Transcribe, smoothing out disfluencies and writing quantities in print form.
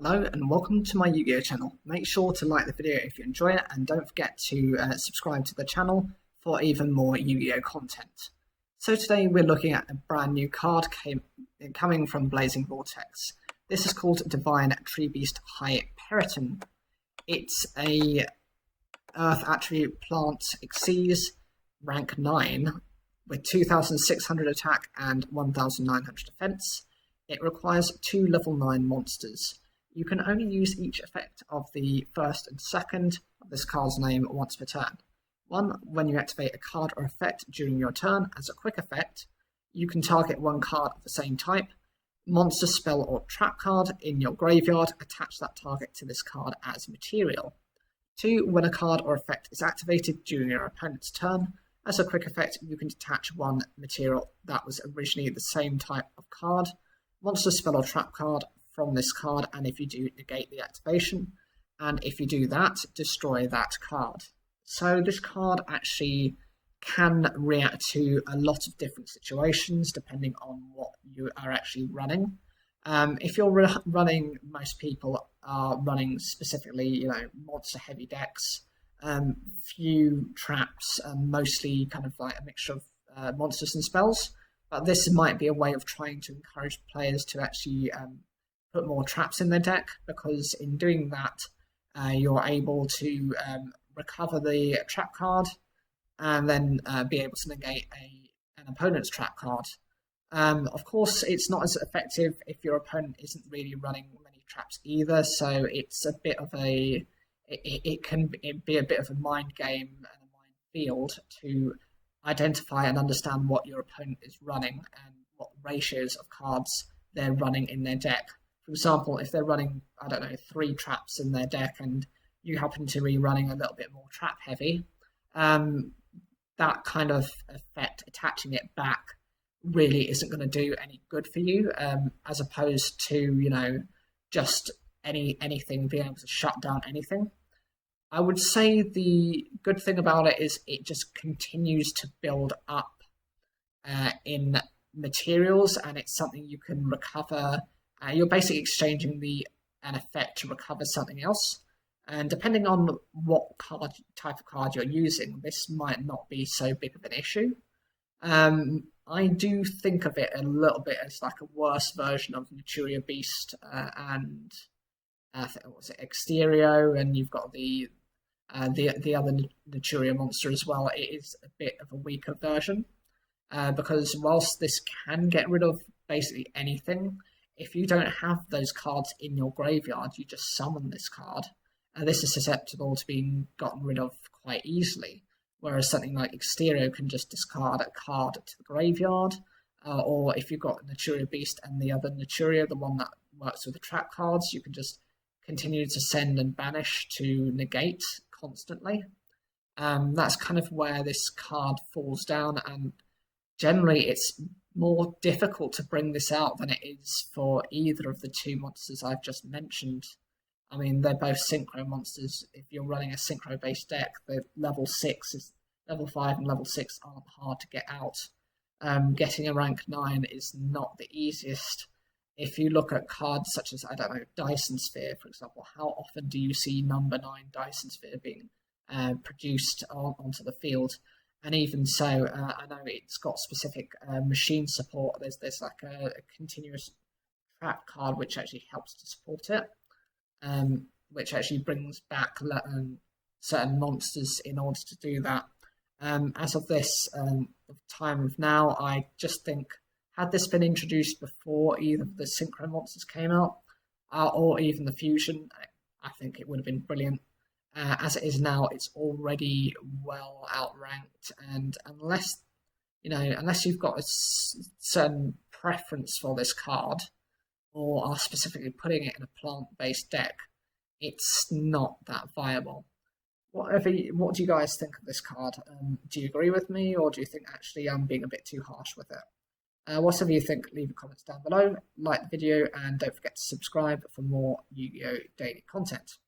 Hello and welcome to my Yu-Gi-Oh channel. Make sure to like the video if you enjoy it and don't forget to subscribe to the channel for even more Yu-Gi-Oh content. So today we're looking at a brand new card coming from Blazing Vortex. This is called Divine Treebeast High Peryton. It's a Earth Attribute Plant Xyz rank 9 with 2600 attack and 1900 defense. It requires 2 level 9 monsters. You can only use each effect of the first and second of this card's name once per turn. One, when you activate a card or effect during your turn as a quick effect, you can target one card of the same type, monster, spell, or trap card in your graveyard, attach that target to this card as material. 2, when a card or effect is activated during your opponent's turn, as a quick effect, you can detach one material that was originally the same type of card, monster, spell, or trap card from this card, and if you do, negate the activation, and if you do that, destroy that card. So this card actually can react to a lot of different situations depending on what you are actually running. If you're running, most people are running specifically, monster heavy decks, few traps, and mostly kind of like a mixture of monsters and spells. But this might be a way of trying to encourage players to actually put more traps in their deck, because in doing that, you're able to recover the trap card and then be able to negate an opponent's trap card. Of course, it's not as effective if your opponent isn't really running many traps either, so it's a bit of a... It can be a bit of a mind game and a minefield to identify and understand what your opponent is running and what ratios of cards they're running in their deck. For example, if they're running, 3 traps in their deck and you happen to be running a little bit more trap heavy, that kind of effect, attaching it back, really isn't going to do any good for you, as opposed to, just anything being able to shut down anything. I would say the good thing about it is it just continues to build up in materials, and it's something you can recover. You're basically exchanging an effect to recover something else, and depending on what type of card you're using, this might not be so big of an issue. I do think of it a little bit as like a worse version of Treebeast and what was it, Yugioh, and you've got the other Naturia monster as well. It is a bit of a weaker version, because whilst this can get rid of basically anything, if you don't have those cards in your graveyard, you just summon this card, and this is susceptible to being gotten rid of quite easily, whereas something like Yugioh can just discard a card to the graveyard, or if you've got Treebeast and the other Naturia, the one that works with the trap cards, you can just continue to send and banish to negate constantly. That's kind of where this card falls down, and generally it's more difficult to bring this out than it is for either of the 2 monsters I've just mentioned. I mean, they're both synchro monsters. If you're running a synchro based deck, the level 5 and level 6 aren't hard to get out. Getting a rank 9 is not the easiest. If you look at cards such as, Dyson Sphere, for example, how often do you see number 9 Dyson Sphere being produced onto the field? And even so, I know it's got specific machine support. There's like a continuous trap card which actually helps to support it, which actually brings back certain monsters in order to do that. As of this time of now, I just think, had this been introduced before either of the synchro monsters came out, or even the fusion, I think it would have been brilliant. As it is now, it's already well outranked, and unless you've got a certain preference for this card, or are specifically putting it in a plant-based deck, it's not that viable. What do you guys think of this card? Do you agree with me, or do you think actually I'm being a bit too harsh with it? Whatever you think, leave a comments down below, like the video, and don't forget to subscribe for more Yu-Gi-Oh! Daily content.